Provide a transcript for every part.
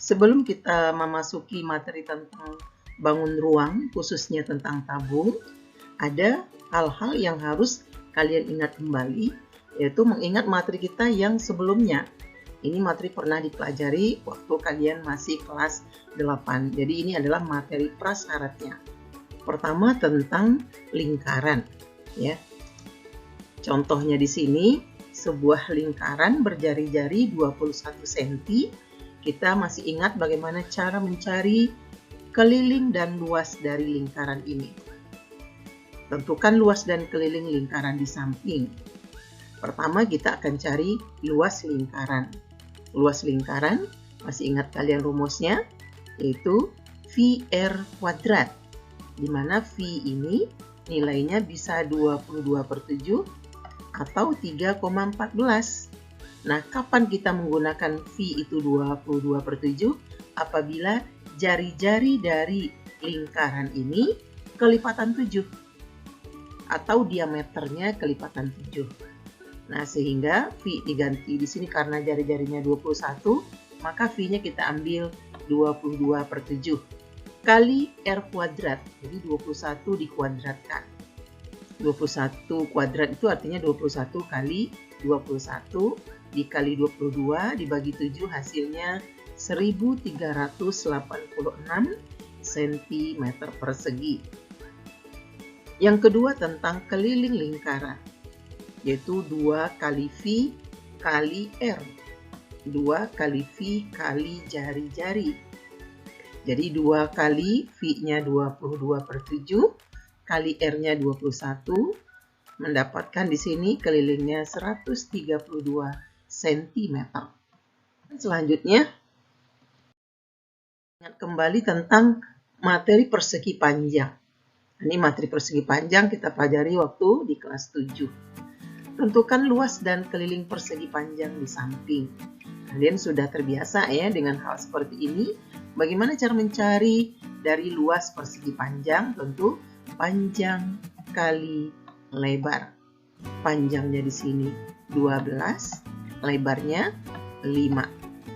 Sebelum kita memasuki materi tentang bangun ruang, khususnya tentang tabung, ada hal-hal yang harus kalian ingat kembali, yaitu mengingat materi kita yang sebelumnya. Ini materi pernah dipelajari waktu kalian masih kelas 8. Jadi ini adalah materi prasyaratnya. Pertama tentang lingkaran, ya. Contohnya di sini, sebuah lingkaran berjari-jari 21 cm. Kita masih ingat bagaimana cara mencari keliling dan luas dari lingkaran ini. Tentukan luas dan keliling lingkaran di samping. Pertama kita akan cari luas lingkaran. Luas lingkaran, masih ingat kalian rumusnya? Yaitu VR kuadrat. Di mana V ini nilainya bisa 22/7 atau 3,14. Nah, kapan kita menggunakan V itu 22/7? Apabila jari-jari dari lingkaran ini kelipatan 7 atau diameternya kelipatan 7. Nah, sehingga V diganti di sini karena jari-jarinya 21, maka V-nya kita ambil 22/7 kali R kuadrat. Jadi 21 dikuadratkan. 21 kuadrat itu artinya 21 kali 21 dikali 22 dibagi 7 hasilnya 1386 cm persegi. Yang kedua tentang keliling lingkaran, yaitu 2 kali V kali R. 2 kali V kali jari-jari. Jadi 2 kali V-nya 22/7 kali R-nya 21, mendapatkan di sini kelilingnya 132 cm. Selanjutnya, ingat kembali tentang materi persegi panjang. Ini materi persegi panjang kita pelajari waktu di kelas 7. Tentukan luas dan keliling persegi panjang di samping. Kalian sudah terbiasa ya dengan hal seperti ini. Bagaimana cara mencari dari luas persegi panjang? Tentu panjang kali lebar. Panjangnya di sini 12, lebarnya 5.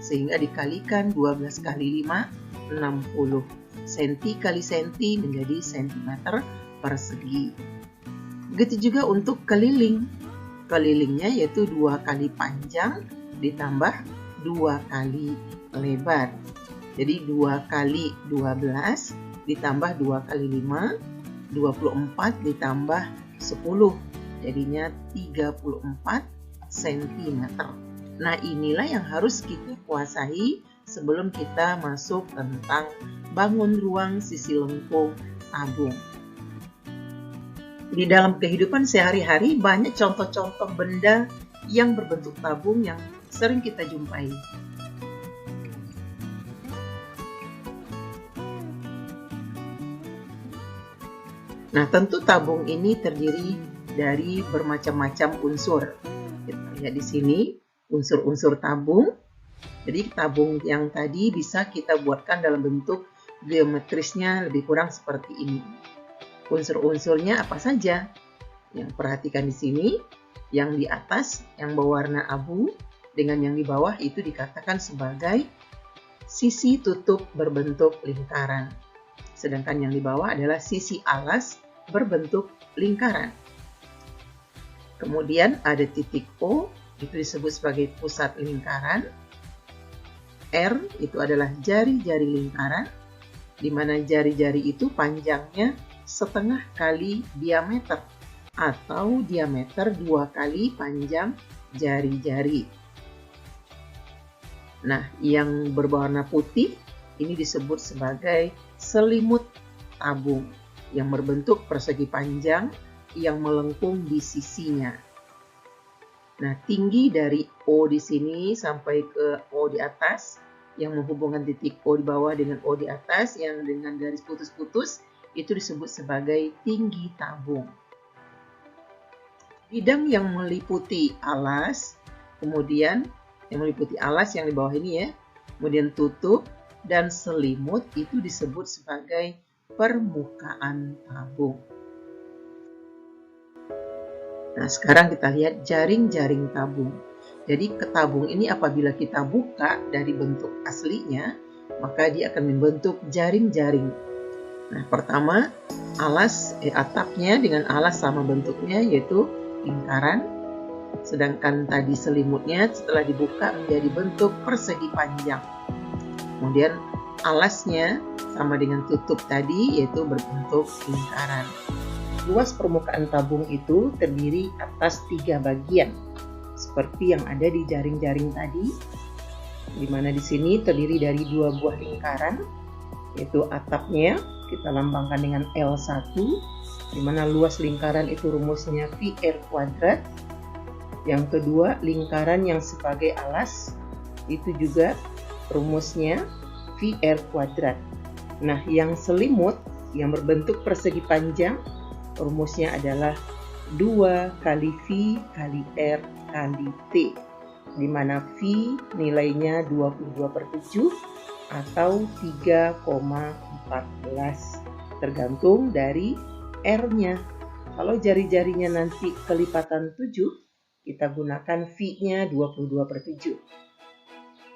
Sehingga dikalikan 12 kali 5, 60. Senti kali senti menjadi sentimeter persegi. Begitu juga untuk keliling. Kelilingnya yaitu 2 kali panjang ditambah 2 kali lebar. Jadi 2 kali 12 ditambah 2 kali 5, 24 ditambah 10. Jadinya 34 cm. Nah, inilah yang harus kita kuasai sebelum kita masuk tentang bangun ruang sisi lengkung tabung. Di dalam kehidupan sehari-hari banyak contoh-contoh benda yang berbentuk tabung yang sering kita jumpai. Nah, tentu tabung ini terdiri dari bermacam-macam unsur. Kita lihat di sini unsur-unsur tabung. Jadi tabung yang tadi bisa kita buatkan dalam bentuk geometrisnya lebih kurang seperti ini. Unsur-unsurnya apa saja? Yang perhatikan di sini, yang di atas yang berwarna abu dengan yang di bawah itu dikatakan sebagai sisi tutup berbentuk lingkaran. Sedangkan yang di bawah adalah sisi alas berbentuk lingkaran. Kemudian ada titik O, itu disebut sebagai pusat lingkaran. R itu adalah jari-jari lingkaran, di mana jari-jari itu panjangnya setengah kali diameter atau diameter 2 kali panjang jari-jari. Nah, yang berwarna putih ini disebut sebagai selimut tabung yang berbentuk persegi panjang yang melengkung di sisinya. Nah, tinggi dari O di sini sampai ke O di atas yang menghubungkan titik O di bawah dengan O di atas yang dengan garis putus-putus itu disebut sebagai tinggi tabung. Bidang yang meliputi alas, kemudian yang meliputi alas yang di bawah ini ya, kemudian tutup dan selimut itu disebut sebagai permukaan tabung. Nah, sekarang kita lihat jaring-jaring tabung. Jadi tabung ini apabila kita buka dari bentuk aslinya, maka dia akan membentuk jaring-jaring. Nah, pertama, atapnya dengan alas sama bentuknya, yaitu lingkaran. Sedangkan tadi selimutnya setelah dibuka menjadi bentuk persegi panjang. Kemudian alasnya sama dengan tutup tadi, yaitu berbentuk lingkaran. Luas permukaan tabung itu terdiri atas 3 bagian, seperti yang ada di jaring-jaring tadi, di mana di sini terdiri dari 2 buah lingkaran, yaitu atapnya kita lambangkan dengan L1, di mana luas lingkaran itu rumusnya VR kuadrat. Yang kedua, lingkaran yang sebagai alas itu juga rumusnya VR kuadrat. Nah, yang selimut yang berbentuk persegi panjang rumusnya adalah 2 kali V kali R kali T, di mana V nilainya 22/7 atau 3,14, tergantung dari R-nya. Kalau jari-jarinya nanti kelipatan 7, kita gunakan V-nya 22/7.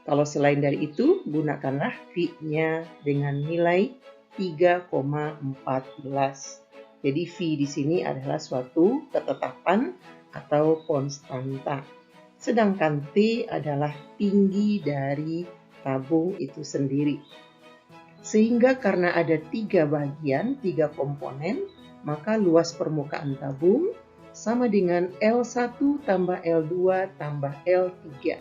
Kalau selain dari itu, gunakanlah V-nya dengan nilai 3,14. Jadi V di sini adalah suatu ketetapan atau konstanta. Sedangkan T adalah tinggi dari tabung itu sendiri. Sehingga karena ada 3 bagian, 3 komponen, maka luas permukaan tabung sama dengan L1 tambah L2 tambah L3.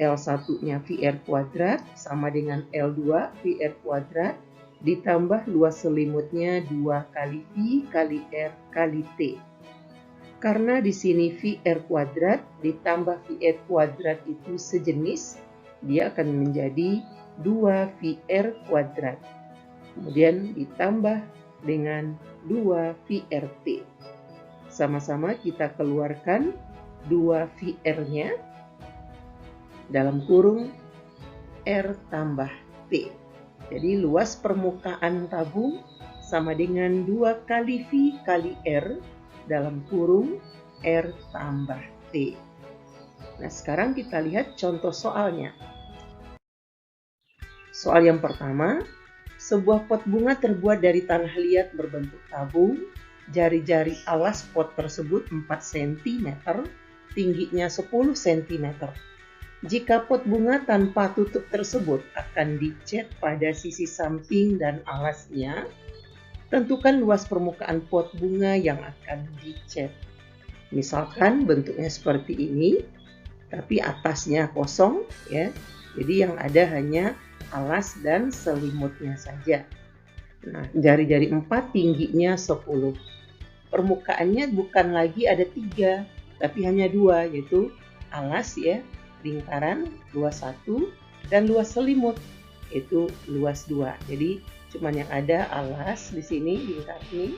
L1-nya VR kuadrat sama dengan L2 VR kuadrat ditambah luas selimutnya 2 kali V kali R kali T. Karena di sini VR kuadrat ditambah VR kuadrat itu sejenis, dia akan menjadi 2 VR kuadrat. Kemudian ditambah dengan 2 VRT. Sama-sama kita keluarkan 2 VR-nya dalam kurung R tambah T. Jadi luas permukaan tabung sama dengan 2 kali V kali R dalam kurung R tambah T. Nah, sekarang kita lihat contoh soalnya. Soal yang pertama, sebuah pot bunga terbuat dari tanah liat berbentuk tabung. Jari-jari alas pot tersebut 4 cm, tingginya 10 cm. Jika pot bunga tanpa tutup tersebut akan dicat pada sisi samping dan alasnya, tentukan luas permukaan pot bunga yang akan dicat. Misalkan bentuknya seperti ini, tapi atasnya kosong ya. Jadi yang ada hanya alas dan selimutnya saja. Nah, jari-jari 4 tingginya 10. Permukaannya bukan lagi ada 3, tapi hanya 2, yaitu alas ya, lingkaran luas 1 dan luas selimut itu luas 2. Jadi cuman yang ada alas di sini, lingkar ini,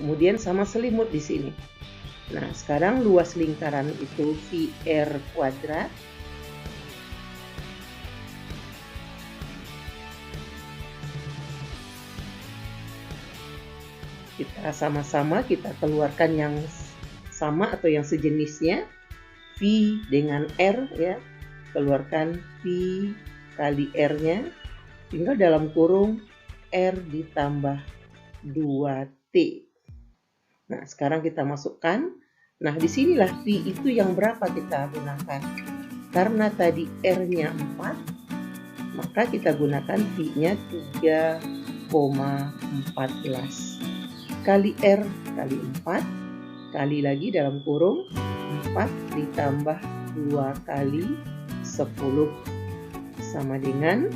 kemudian sama selimut di sini. Nah, sekarang luas lingkaran itu VR kuadrat. Kita sama-sama kita keluarkan yang sama atau yang sejenisnya. V dengan R ya, keluarkan V kali R-nya, tinggal dalam kurung R ditambah 2T. Nah, sekarang kita masukkan. Nah, disinilah V itu yang berapa kita gunakan. Karena tadi R-nya 4, maka kita gunakan V-nya 3,14. Kali R kali 4, kali lagi dalam kurung 4 ditambah 2 kali 10 sama dengan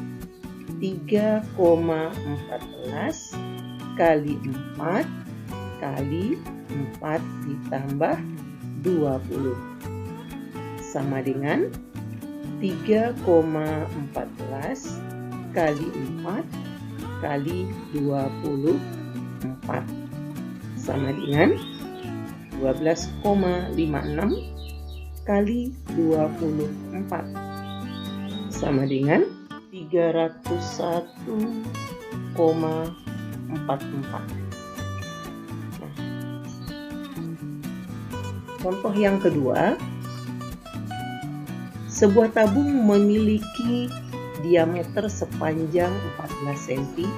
3,14 kali 4 kali 4 ditambah 20 sama dengan 3,14 kali 4 kali 24 sama dengan 12,56 kali 24 sama dengan 301,44. Nah, contoh yang kedua, sebuah tabung memiliki diameter sepanjang 14 cm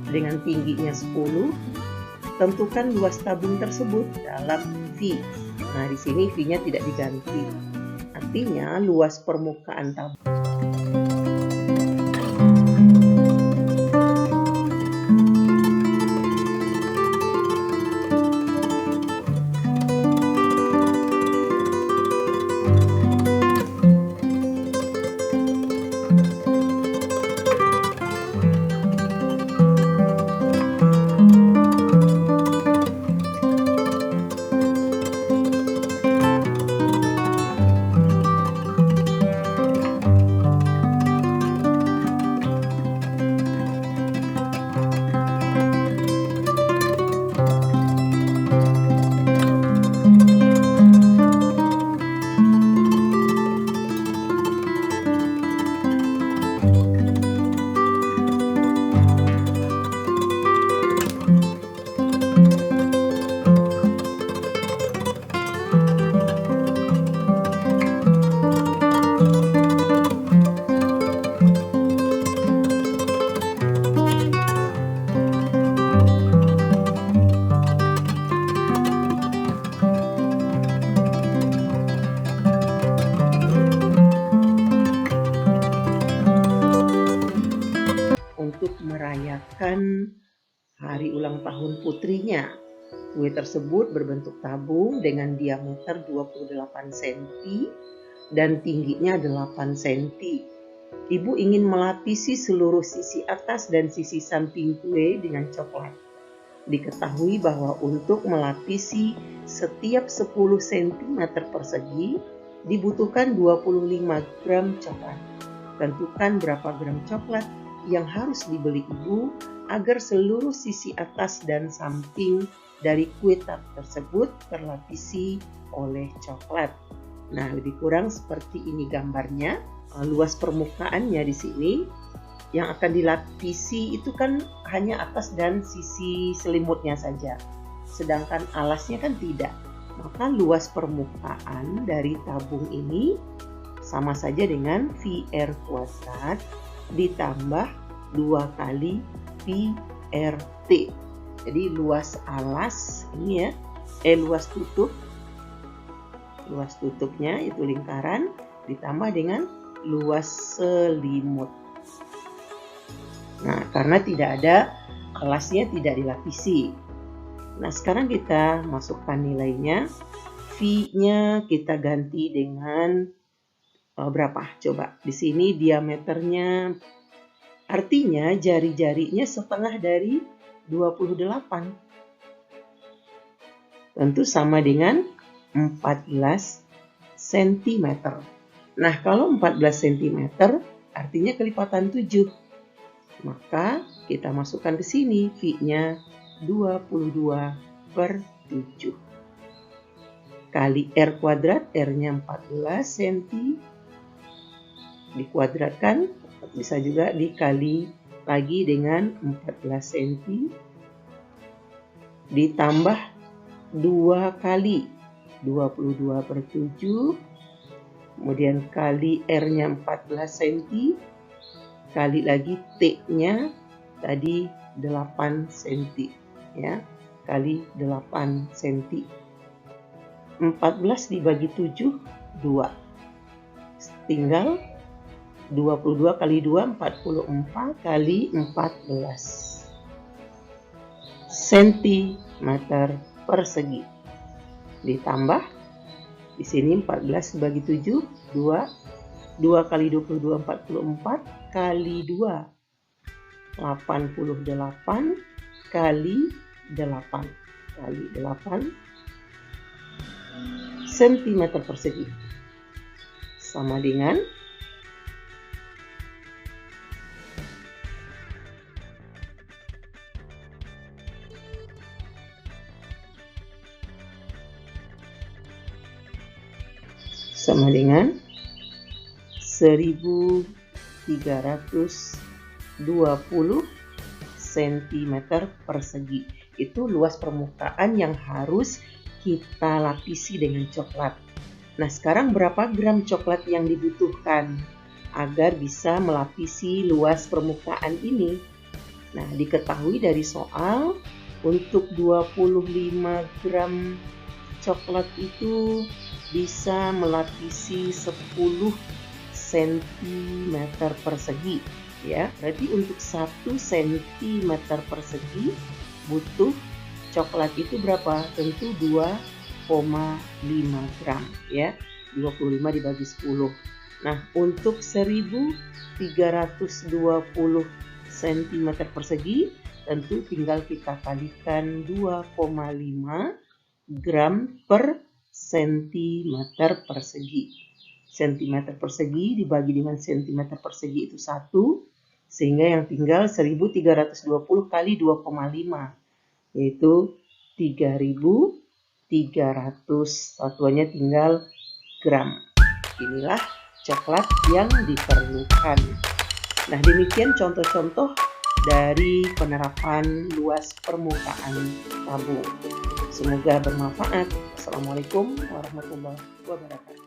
dengan tingginya 10. Tentukan luas tabung tersebut dalam V. Nah, di sini V-nya tidak diganti. Artinya luas permukaan tabung untuk merayakan hari ulang tahun putrinya. Kue tersebut berbentuk tabung dengan diameter 28 cm dan tingginya 8 cm. Ibu ingin melapisi seluruh sisi atas dan sisi samping kue dengan coklat. Diketahui bahwa untuk melapisi setiap 10 cm persegi dibutuhkan 25 gram coklat. Tentukan berapa gram coklat yang harus dibeli ibu agar seluruh sisi atas dan samping dari kue tart tersebut terlapisi oleh coklat. Nah, lebih kurang seperti ini gambarnya. Luas permukaannya di sini yang akan dilapisi itu kan hanya atas dan sisi selimutnya saja. Sedangkan alasnya kan tidak. Maka luas permukaan dari tabung ini sama saja dengan VR kuadrat ditambah 2 kali PRT. Jadi luas alas ini ya, luas tutupnya itu lingkaran ditambah dengan luas selimut. Nah, karena tidak ada alasnya tidak dilapisi. Nah, sekarang kita masukkan nilainya. V-nya kita ganti dengan berapa? Coba di sini diameternya, artinya jari-jarinya setengah dari 28. Tentu sama dengan 14 cm. Nah, kalau 14 cm artinya kelipatan 7. Maka kita masukkan ke sini V-nya 22/7. Kali R kuadrat, R-nya 14 cm. Dikuadratkan, bisa juga dikali lagi dengan 14 cm. Ditambah 2 kali 22/7. Kemudian kali R-nya 14 cm. Kali lagi T-nya tadi 8 cm. Ya, kali 8 cm. 14 dibagi 7, 2. Tinggal 22 kali 2, 44 kali 14 cm persegi. Ditambah di sini 14 dibagi 7, 2. 2 kali 22, 44 kali 2, 88 kali 8 kali 8 cm persegi. Sama dengan sama dengan 1320 cm persegi. Itu luas permukaan yang harus kita lapisi dengan coklat. Nah, sekarang berapa gram coklat yang dibutuhkan? agar bisa melapisi luas permukaan ini. Nah, diketahui dari soal untuk 25 gram coklat itu bisa melapisi 10 cm persegi ya. Berarti untuk 1 cm persegi butuh coklat itu berapa? Tentu 2,5 gram ya. 25 dibagi 10. Nah, untuk 1320 cm persegi tentu tinggal kita kalikan 2,5 gram per cm persegi. Cm persegi dibagi dengan cm persegi itu 1, sehingga yang tinggal 1320 kali 2,5, yaitu 3300, satuannya tinggal gram. Inilah coklat yang diperlukan. Nah, demikian contoh-contoh dari penerapan luas permukaan tabung. Semoga bermanfaat. Assalamualaikum warahmatullahi wabarakatuh.